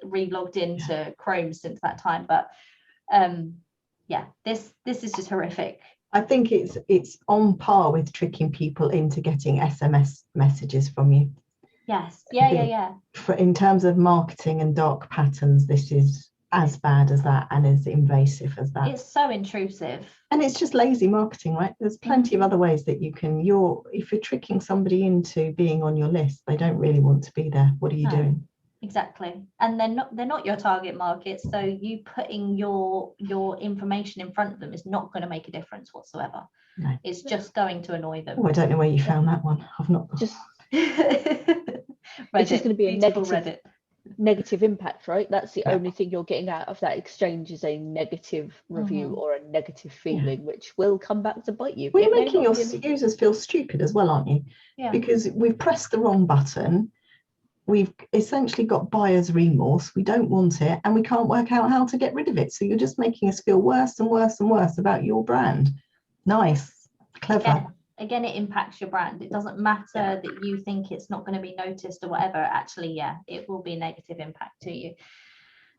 re-logged into Chrome since that time. But yeah, this is just horrific. I think it's on par with tricking people into getting SMS messages from you. Yes. Yeah. In terms of marketing and dark patterns, this is as bad as that and as invasive as that. It's so intrusive. And it's just lazy marketing, right? There's plenty of other ways that you can, if you're tricking somebody into being on your list, they don't really want to be there. What are you doing? Exactly. And they're not your target market. So you putting your information in front of them is not going to make a difference whatsoever. No. It's just going to annoy them. Oh, I don't know where you found that one. I've not Just Reddit, it's just going to be a negative impact, right? That's the only thing you're getting out of that exchange is a negative review or a negative feeling, which will come back to bite you. Well, you're making your users feel stupid as well, aren't you? Yeah. Because we've pressed the wrong button. We've essentially got buyer's remorse. We don't want it and we can't work out how to get rid of it. So you're just making us feel worse and worse and worse about your brand. Nice, clever. Again, it impacts your brand. It doesn't matter that you think it's not going to be noticed or whatever. Actually, yeah, it will be a negative impact to you.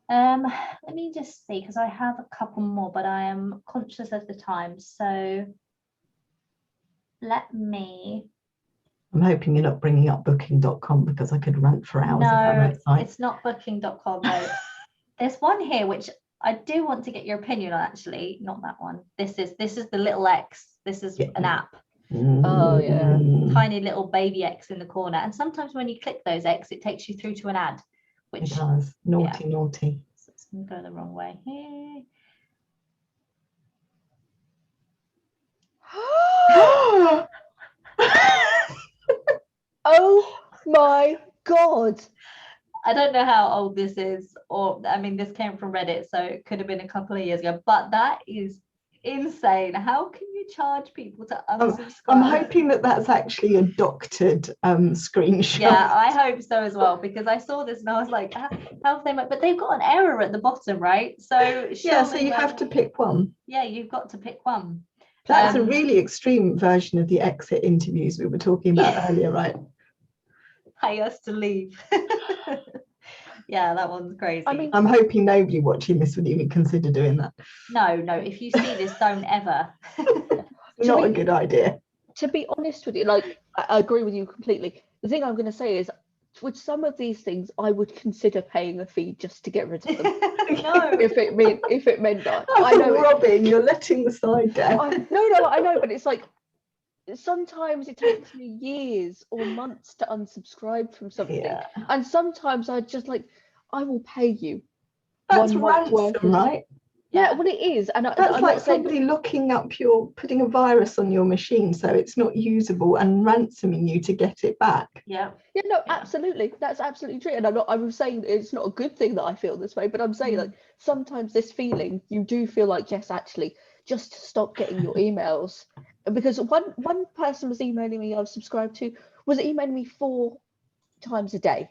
Let me just see, because I have a couple more, but I am conscious of the time. So I'm hoping you're not bringing up booking.com because I could rant for hours about that site. It's not booking.com. No. There's one here which I do want to get your opinion on, actually. Not that one. This is the little X. This is an app. Oh yeah. Tiny little baby X in the corner. And sometimes when you click those X, it takes you through to an ad. Which it does. Naughty. So it's going to go the wrong way here. Oh my God. I don't know how old this is, or I mean, this came from Reddit, so it could have been a couple of years ago, but that is insane. How can you charge people to unsubscribe? I'm hoping that that's actually a doctored screenshot. Yeah, I hope so as well, because I saw this and I was like, how have they but they've got an error at the bottom, right? So yeah, so you have to pick one. Yeah, you've got to pick one. That's a really extreme version of the exit interviews we were talking about earlier, right? Pay us to leave. Yeah, that one's crazy. I mean, I'm hoping nobody watching this would even consider doing that. No, if you see this, don't ever. Not a good idea. To be honest with you, like, I agree with you completely. The thing I'm going to say is, with some of these things, I would consider paying a fee just to get rid of them. No. If it meant that. I know, Robin, you're letting the side down. No, I know, but it's like, sometimes it takes me years or months to unsubscribe from something, and sometimes I just like, I will pay you. That's ransom, right? Yeah, well, it is, and that's I'm like somebody looking up putting a virus on your machine so it's not usable and ransoming you to get it back. Yeah, no, absolutely, that's absolutely true. And I'm saying it's not a good thing that I feel this way, but I'm saying like sometimes this feeling, you do feel like, yes, actually, just stop getting your emails. Because one person was emailing me, I was subscribed to, was emailing me 4 times a day.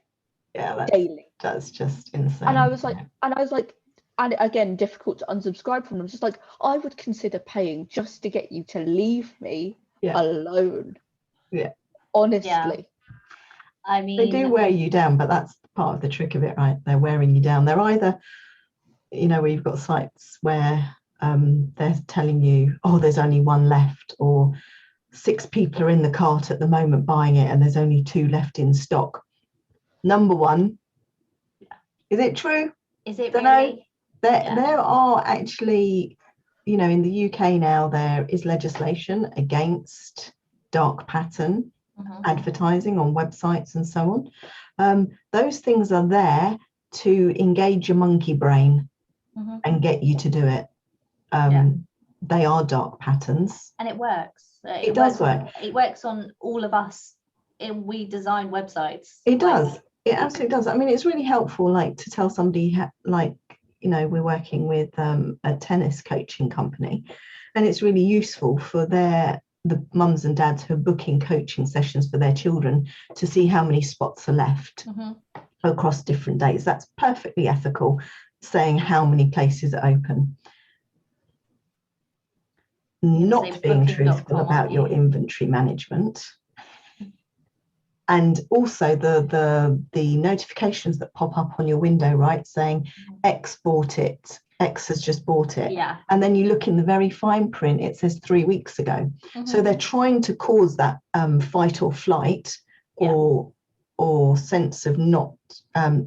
Yeah, daily. That's just insane. And I was like, and again, difficult to unsubscribe from them. Just like, I would consider paying just to get you to leave me alone. Yeah. Honestly. Yeah. I mean, they do wear you down, but that's part of the trick of it, right? They're wearing you down. They're either, where you've got sites where they're telling you, oh, there's only 1 left, or 6 people are in the cart at the moment buying it and there's only 2 left in stock. Number 1, is it true? Is it Don't really? know. There are actually, in the UK now, there is legislation against dark pattern advertising on websites and so on. Those things are there to engage your monkey brain and get you to do it. They are dark patterns, and it works. It does work. It works on all of us. We design websites. It does. It absolutely does. I mean, it's really helpful, like, to tell somebody, we're working with a tennis coaching company, and it's really useful for their the mums and dads who are booking coaching sessions for their children to see how many spots are left across different days. That's perfectly ethical, saying how many places are open. Not being truthful about your inventory management. And also the notifications that pop up on your window, right, saying X bought it, X has just bought it. Yeah. And then you look in the very fine print, it says 3 weeks ago. So they're trying to cause that fight or flight or sense of not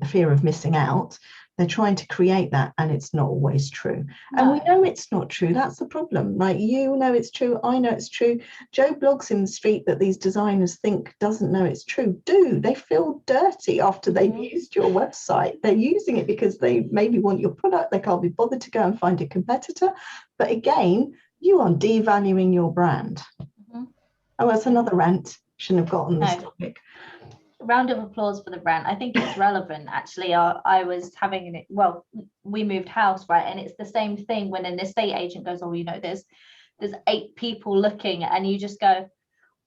fear of missing out. They're trying to create that, and it's not always true. No. And we know it's not true. That's the problem. Like, you know it's true. I know it's true. Joe blogs in the street that these designers think doesn't know it's true. They feel dirty after they've used your website. They're using it because they maybe want your product. They can't be bothered to go and find a competitor. But again, you are devaluing your brand. Oh, that's another rant. Shouldn't have got on this topic. Round of applause for the brand. I think it's relevant, actually. I was having we moved house, right, and it's the same thing when an estate agent goes, oh, you know, there's 8 people looking, and you just go,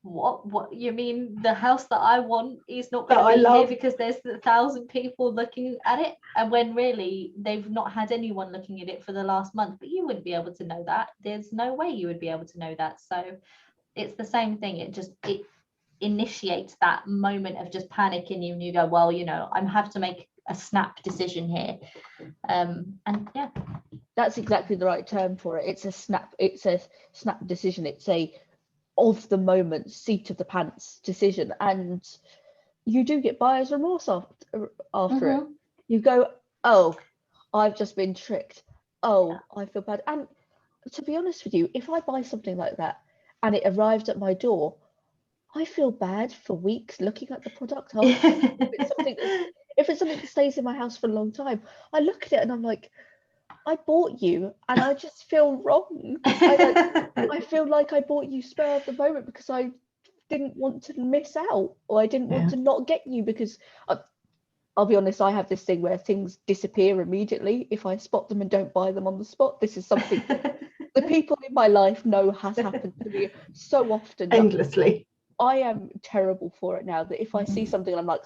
what you mean the house that I want is not going to be here because there's 1,000 people looking at it? And when really they've not had anyone looking at it for the last month. But you wouldn't be able to know that. There's no way you would be able to know that. So it's the same thing. It initiates that moment of just panic in you, and you go, well, you know, I have to make a snap decision here. And yeah, that's exactly the right term for it. It's a snap decision. It's a of the moment, seat of the pants decision, and you do get buyer's remorse after it. You go, oh, I've just been tricked. Oh, I feel bad. And to be honest with you, if I buy something like that and it arrived at my door, I feel bad for weeks looking at the product. If it's something that stays in my house for a long time, I look at it and I'm like, I bought you, and I just feel wrong. I feel like I bought you spur of the moment because I didn't want to miss out, or I didn't want to not get you, because I'll be honest, I have this thing where things disappear immediately if I spot them and don't buy them on the spot. This is something the people in my life know has happened to me so often. Endlessly. I am terrible for it now, that if I see something and I'm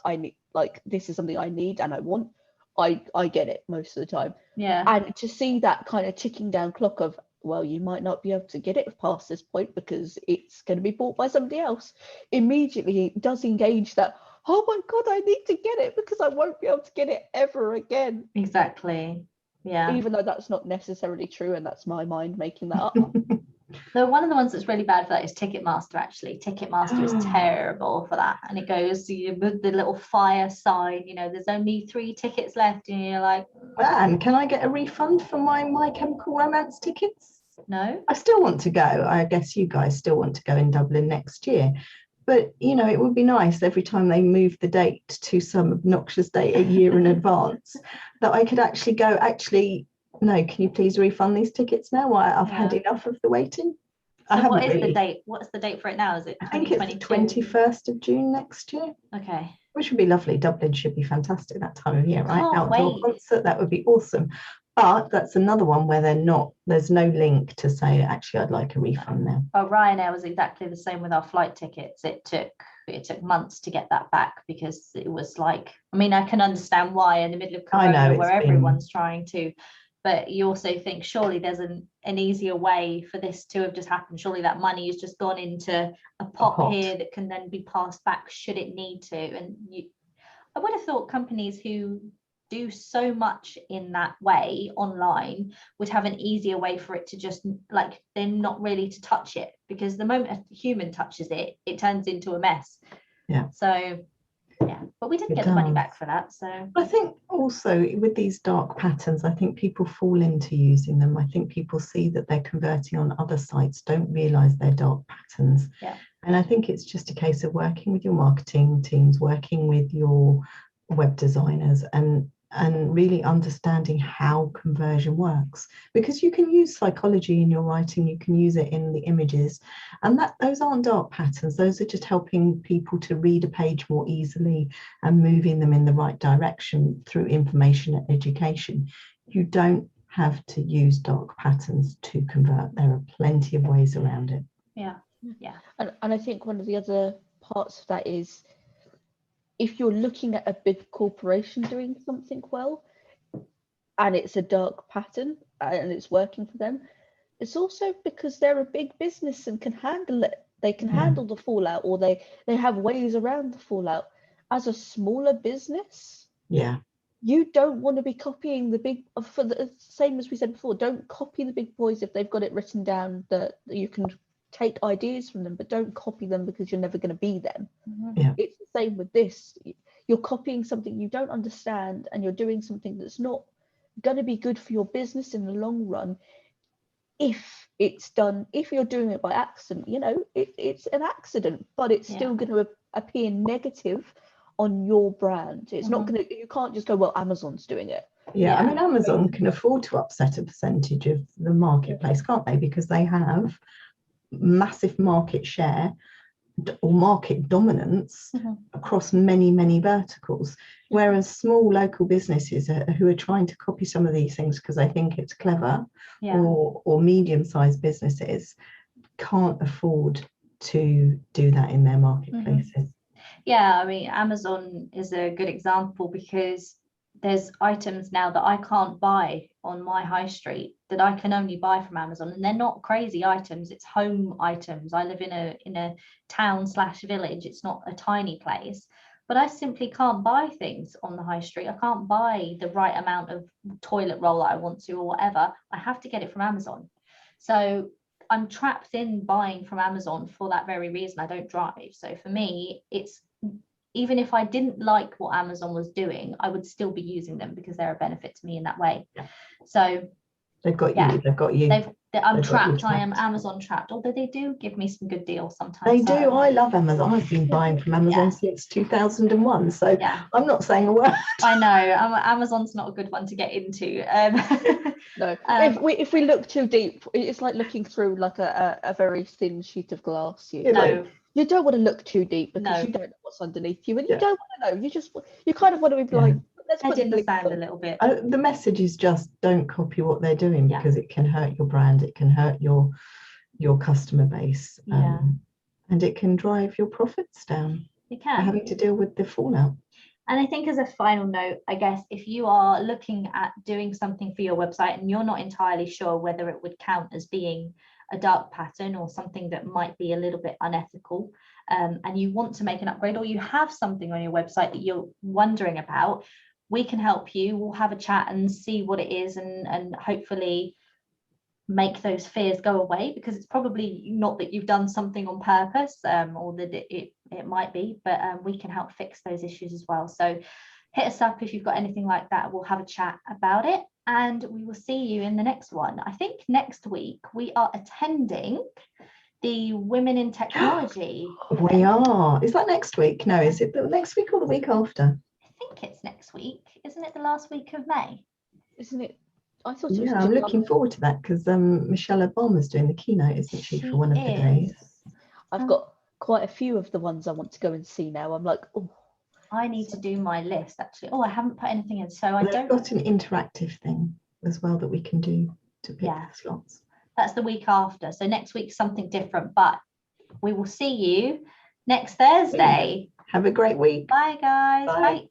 like, this is something I need and I want, I get it most of the time. Yeah. And to see that kind of ticking down clock of, well, you might not be able to get it past this point because it's going to be bought by somebody else, immediately does engage that, oh my God, I need to get it because I won't be able to get it ever again. Exactly. Yeah. Even though that's not necessarily true, and that's my mind making that up. So one of the ones that's really bad for that is Ticketmaster, actually. Ticketmaster is terrible for that. And it goes with the little fire sign, you know, there's only 3 tickets left. And you're like, and can I get a refund for my Chemical Romance tickets? No. I still want to go. I guess you guys still want to go in Dublin next year. But, you know, it would be nice every time they move the date to some obnoxious date a year in advance that I could actually go, no, can you please refund these tickets now? I've had enough of the waiting. So what is the date? What's the date for it now? Is it 2022? I think it's 21st of June next year. Okay. Which would be lovely. Dublin should be fantastic that time of year, right? Outdoor wait. concert, that would be awesome. But that's another one where there's no link to say, actually, I'd like a refund now. Well, Ryanair was exactly the same with our flight tickets. It took months to get that back because it was like, I mean, I can understand why in the middle of Corona where everyone's trying to, but you also think surely there's an easier way for this to have just happened. Surely that money has just gone into a pot here that can then be passed back should it need to. And I would have thought companies who do so much in that way online would have an easier way for it to just, like, they're not really to touch it, because the moment a human touches it, it turns into a mess. Yeah. So yeah, but we didn't get the money back for that. So I think also with these dark patterns, I think people fall into using them. I think people see that they're converting on other sites, don't realize they're dark patterns. Yeah. And I think it's just a case of working with your marketing teams, working with your web designers, and really understanding how conversion works, because you can use psychology in your writing, you can use it in the images, and those aren't dark patterns. Those are just helping people to read a page more easily and moving them in the right direction through information and education. You don't have to use dark patterns to convert. There are plenty of ways around it. Yeah, And I think one of the other parts of that is, if you're looking at a big corporation doing something well and it's a dark pattern and it's working for them, it's also because they're a big business and can handle it. They can handle the fallout, or they have ways around the fallout. As a smaller business, you don't want to be copying the big, for the same as we said before, don't copy the big boys if they've got it written down that you can take ideas from them, but don't copy them because you're never going to be them. It's the same with this. You're copying something you don't understand, and you're doing something that's not going to be good for your business in the long run. If you're doing it by accident, it's an accident, but it's still going to appear negative on your brand. It's not going to, you can't just go, well, Amazon's doing it. I mean, Amazon can afford to upset a percentage of the marketplace, can't they? Because they have massive market share or market dominance across many verticals, whereas small local businesses who are trying to copy some of these things because they think it's clever, or medium-sized businesses can't afford to do that in their marketplaces. I mean, Amazon is a good example, because there's items now that I can't buy on my high street that I can only buy from Amazon, and they're not crazy items. It's home items. I live in a town/village. It's not a tiny place, but I simply can't buy things on the high street. I can't buy the right amount of toilet roll that I want to, or whatever. I have to get it from Amazon. So I'm trapped in buying from Amazon for that very reason. I don't drive. So for me, it's, even if I didn't like what Amazon was doing, I would still be using them because they're a benefit to me in that way. So they've got you. They've got you. I'm trapped. I am Amazon trapped, although they do give me some good deals sometimes. They do. I love Amazon. I've been buying from Amazon since 2001. So I'm not saying a word. I know. Amazon's not a good one to get into. No. If we look too deep, it's like looking through like a very thin sheet of glass. You don't want to look too deep, because you don't know what's underneath you, and you don't want to know. You kind of want to be like, let's put in the sand a little bit. The message is just don't copy what they're doing, because it can hurt your brand, it can hurt your customer base, and it can drive your profits down. It can. Having to deal with the fallout. And I think, as a final note, I guess, if you are looking at doing something for your website and you're not entirely sure whether it would count as being a dark pattern or something that might be a little bit unethical, and you want to make an upgrade, or you have something on your website that you're wondering about, we can help you. We'll have a chat and see what it is, and hopefully make those fears go away, because it's probably not that you've done something on purpose, or that it might be, but we can help fix those issues as well. So hit us up if you've got anything like that. We'll have a chat about it, and we will see you in the next one. I think next week we are attending the Women in Technology. We are. Is that next week? No, is it the next week or the week after? I think it's next week. Isn't it the last week of May? Isn't it? I thought it was. I'm looking forward to that, because Michelle Obama's doing the keynote, isn't she, for one of the days? I've got quite a few of the ones I want to go and see now. I'm like, oh, I need to do my list, actually. I haven't put anything in, so I've got an interactive thing as well that we can do to pick the slots. That's the week after. So next week's something different, but we will see you next Thursday. Have a great week. Bye, guys. Bye.